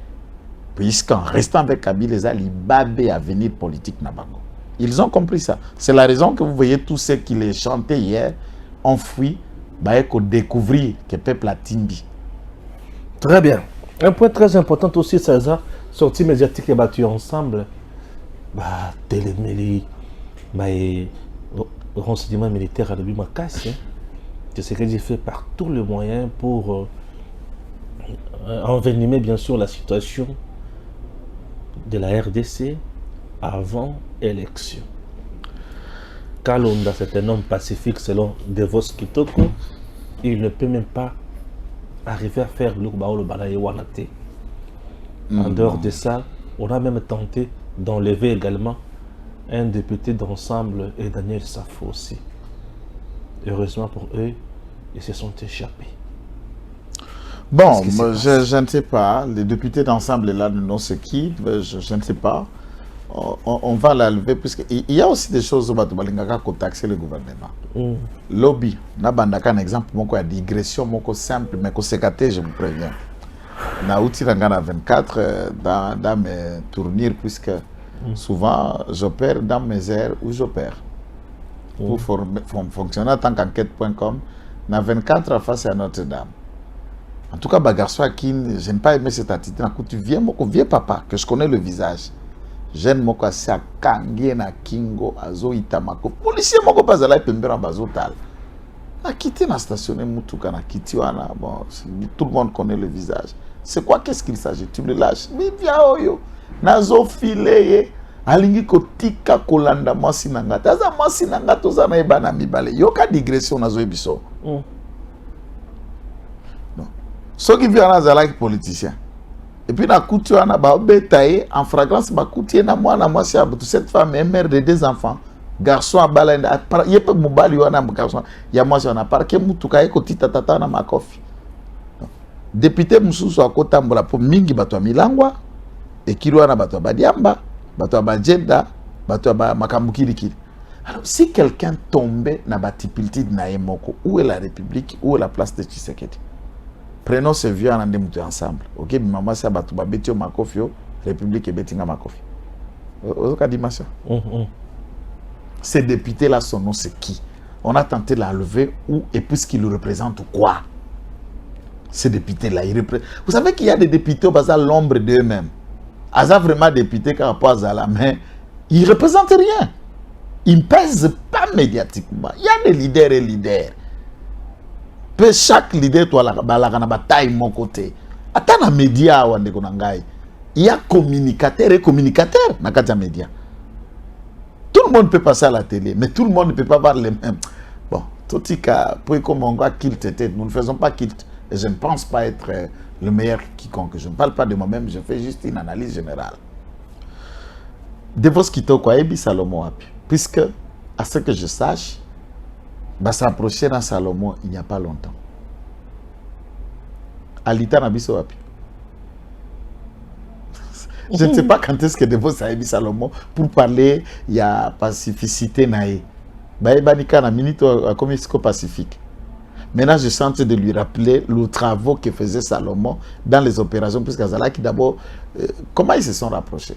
S3: Puisqu'en restant avec Kabila, ils ont babé avenir politique Nabango. Ils ont compris ça. C'est la raison que vous voyez tous ceux qui les chantaient hier ont fui pour découvrir que le peuple a timbi.
S2: Très bien. Un point très important aussi, c'est ça. Sortie médiatique et battue ensemble. Télémélie, renseignement militaire à l'objet ma casse. C'est ce que j'ai fait par tous les moyens pour envenimer bien sûr la situation de la RDC avant élection. Kalonda, c'est un homme pacifique selon Devos Kitoko. Il ne peut même pas arriver à faire le balaye Wanate. En dehors de ça, on a même tenté d'enlever également un député d'ensemble et Daniel Safo aussi. Heureusement pour eux, ils se sont échappés.
S3: Bon, je ne sais pas. Les députés d'ensemble là, non, c'est qui? Je ne sais pas. On va la lever puisqu'il y a aussi des choses où on taxer le gouvernement. Lobby, un exemple, une digression simple, mais je vous préviens. Na outil à 24 dans mes tournures puisque souvent j'opère dans mes aires où j'opère. Pour fonctionner en tant qu'enquête.com, na 24 face à Notre-Dame. En tout cas, garçon qui je n'ai pas aimé cette attitude. Tu viens, mon vieux papa, que je connais le visage. Jeune moko asi akangi na kingo azo itamako. Policier moko pas là pembera bazo tal. A quitté la station mutuka na kitiwana. Bon, tout le monde connaît le visage. C'est quoi, qu'est-ce qu'il s'agit? Tu le lâches. Mais viens oyo. Nazo fileye. Alingi kotika kolanda mwasi nangata. Aza mwasi nangata ozana ebana mibale. Yoka digression nazo ebiso. Non. Ceux qui viennent à politicien. Et puis, on a bétaillé en fragrance, cette femme est mère de 2 enfants. Garçon à balade, il y a pas de garçon. Il y a moi, on a parqué Moutouka et Kotita Tata na Makofi. Député Moussou à Kotambola pour Mingi Bato Milangwa, et Kirouana Bato Badiamba, Bato Badjenda, Bato Makambukirikiri. Alors, si quelqu'un tombait dans la tipilité de Naemoko, où est la République, où est la place de Tshisekedi? Prenons ce vieux ensemble. Ok, maman, c'est Batouba Betio Makofio, République et Betinga Makofi. Ces députés-là, son nom, c'est qui? On a tenté de la lever où et puisqu'ils représentent quoi? Ces députés-là, ils représentent. Vous savez qu'il y a des députés au bazar l'ombre d'eux-mêmes. Aza vraiment député quand on à la main, ils ne représentent rien. Ils ne pèsent pas médiatiquement. Il y a des leaders et leaders. Chaque leader, toi, la bataille mon côté. Attends, les médias, il y a communicateur et communicateur dans les médias. Tout le monde peut passer à la télé, mais tout le monde ne peut pas voir les mêmes. Bon, tout ce cas, pour comme on va kilt, nous ne faisons pas kilt. Et je ne pense pas être le meilleur quiconque. Je ne parle pas de moi-même, je fais juste une analyse générale. De vos quittons quoi, Ebi Salomon, puisque, à ce que je sache, bah, s'approcher dans Salomon il n'y a pas longtemps. Alita Nabiso Api. Je ne sais pas quand est-ce que de vos Ebi Salomon pour parler, il y a pacificité naïe. Bah, Ebanika na minute à commission pacifique. Maintenant, je sens de lui rappeler le travaux que faisait Salomon dans les opérations, puisque Zalaki d'abord, comment ils se sont rapprochés.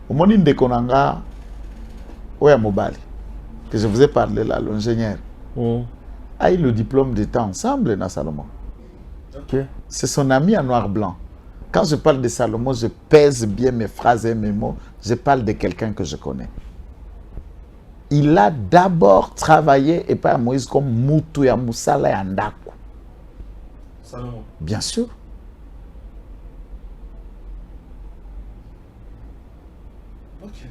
S3: Au moment de Konanga, Oya Mobali, que je vous ai parlé là, l'ingénieur, a eu le diplôme d'État ensemble dans Salomon.
S2: Okay.
S3: C'est son ami en noir-blanc. Quand je parle de Salomon, je pèse bien mes phrases et mes mots. Je parle de quelqu'un que je connais. Il a d'abord travaillé et par Moïse comme Moutouya Moussala et Andako.
S2: Salomon.
S3: Bien sûr.
S2: Ok.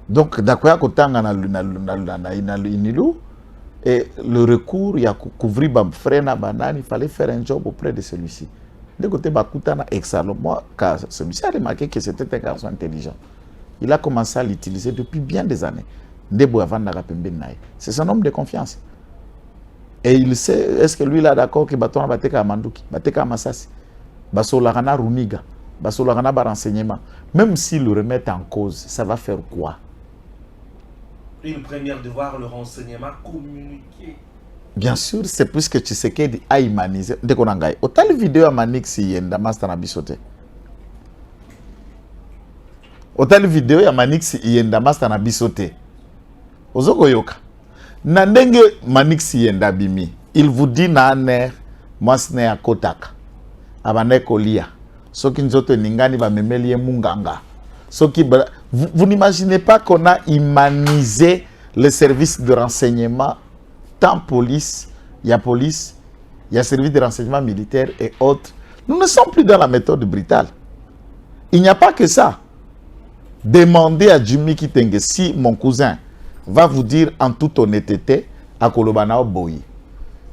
S3: Donc, d'accord, et le recours, il y a couvrir Frena Banane, il fallait faire un job auprès de celui-ci. De côté Bakutana et Salomon, car celui-ci a remarqué que c'était un garçon intelligent. Il a commencé à l'utiliser depuis bien des années. C'est son homme de confiance. Et il sait, est-ce que lui il est d'accord que Baton Bateka Amanduki, Bateka Masasi, Basolarana Runiga, Basolarana Barenseignement, même s'il le remet en cause, ça va faire quoi?
S2: Une première devoir, le renseignement, communiquer.
S3: Bien sûr, c'est plus que Tshisekedi a humanisé. Dès qu'on a gagné. Autant de vidéos à Manix Yenda, Mastana Bisote. Autant de vidéos à Manix Yenda, Mastana Bisote. Ozoko Yoka. Nandenge Manix Yenda Bimi. Il vous dit Naner, moi ce n'est à Kotaka. Abane Kolia. Ce qui nous autres Ningani va memelie Munganga. Vous n'imaginez pas qu'on a humanisé le service de renseignement, tant police, il y a service de renseignement militaire et autres. Nous ne sommes plus dans la méthode brutale. Il n'y a pas que ça. Demandez à Jimmy Kitenge si mon cousin va vous dire en toute honnêteté à Kolobana Boyi.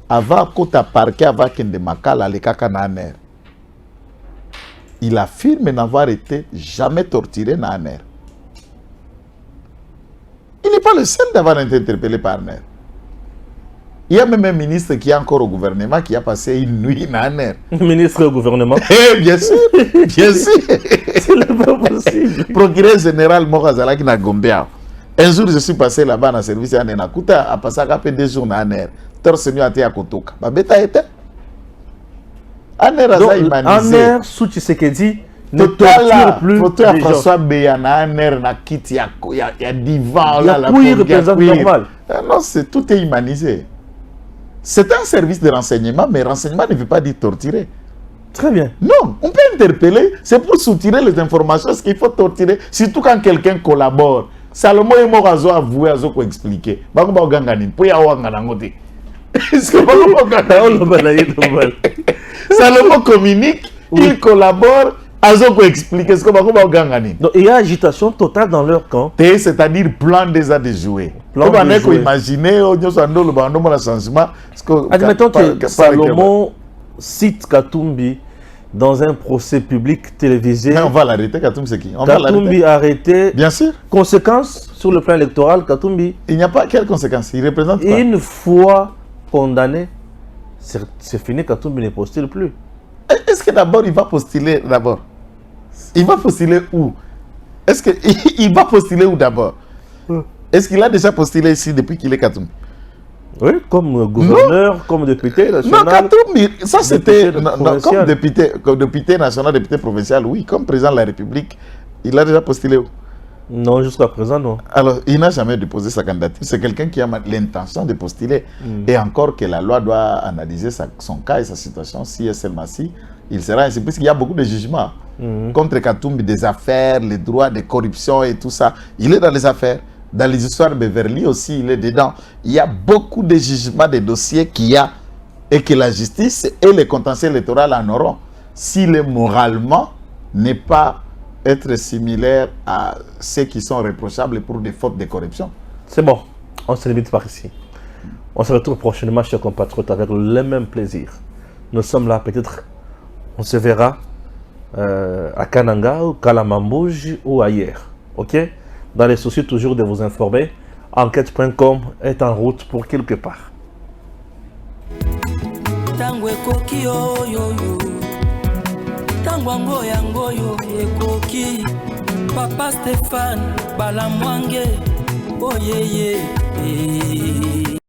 S3: Avant Kota Parke, avant Kende Makala, le Kakananer. Il affirme n'avoir été jamais torturé dans Aner. Il n'est pas le seul d'avoir été interpellé par Aner. Il y a même un ministre qui est encore au gouvernement qui a passé une nuit dans Aner.
S2: Ministre au gouvernement?
S3: Bien sûr, bien sûr.
S2: C'est pas possible.
S3: Procureur général Morazala qui n'a Gombea. Un jour, je suis passé là-bas dans le service à Nenakuta, à passer à 2 jours dans Aner. Torse nu à Tia Kotoka. Babeta était.
S2: Aner sous Tshisekedi ne torture plus
S3: les gens. François Beyana, Aner, na kit, il y a divan,
S2: il y a Pouy représente normal.
S3: Non, tout est humanisé. C'est un service de renseignement, mais renseignement ne veut pas dire torturer.
S2: Très bien.
S3: Non, on peut interpeller, c'est pour soutirer les informations, parce qu'il faut torturer, surtout quand quelqu'un collabore. Salomon est mort à zo avoué, à zo ko expliquer. Bango ba ogangani, pour ya oganganangote. Est-ce que Salomon communique, il collabore, Azoko explique ce que
S2: donc il y a agitation totale dans leur camp.
S3: C'est-à-dire plan déjà de jouer. Imaginer
S2: admettons que Salomon cite Katumbi dans un procès public télévisé.
S3: Mais on va l'arrêter. Katumbi c'est qui?
S2: Katumbi arrêté.
S3: Bien sûr.
S2: Conséquences sur le plan électoral, Katumbi.
S3: Il n'y a pas quelles conséquences? Il représente quoi?
S2: Une fois condamné, c'est fini, Katumbi ne postule plus.
S3: Est-ce que d'abord il va postuler d'abord? Il va postuler où? Est-ce qu'il va postuler où d'abord? Est-ce qu'il a déjà postulé ici depuis qu'il est Katumbi?
S2: Oui, comme gouverneur, comme député national.
S3: Non, Katumbi, ça c'était
S2: député
S3: comme député national, député provincial, oui. Comme président de la République, il a déjà postulé.
S2: Non, jusqu'à présent, non.
S3: Alors, il n'a jamais déposé sa candidature. C'est quelqu'un qui a l'intention de postuler. Et encore que la loi doit analyser son cas et sa situation. Si et seulement si, il sera ainsi. Puisqu'il y a beaucoup de jugements contre Katumbi, des affaires, les droits de corruption et tout ça. Il est dans les affaires. Dans les histoires de Beverly aussi, il est dedans. Il y a beaucoup de jugements, de dossiers qu'il y a et que la justice et le contentieux électoral en auront. S'il est moralement, n'est pas être similaire à ceux qui sont reprochables pour des fautes de corruption.
S2: C'est bon, on se limite par ici. On se retrouve prochainement, chers compatriotes, avec le même plaisir. Nous sommes là, peut-être, on se verra à Kananga, ou Kalamambouj ou ailleurs. Ok? Dans les soucis toujours de vous informer, enquête.com est en route pour quelque part.
S1: Tangwango yangoyo ekoki Papa Stéphane Balamwange oh yeah yeah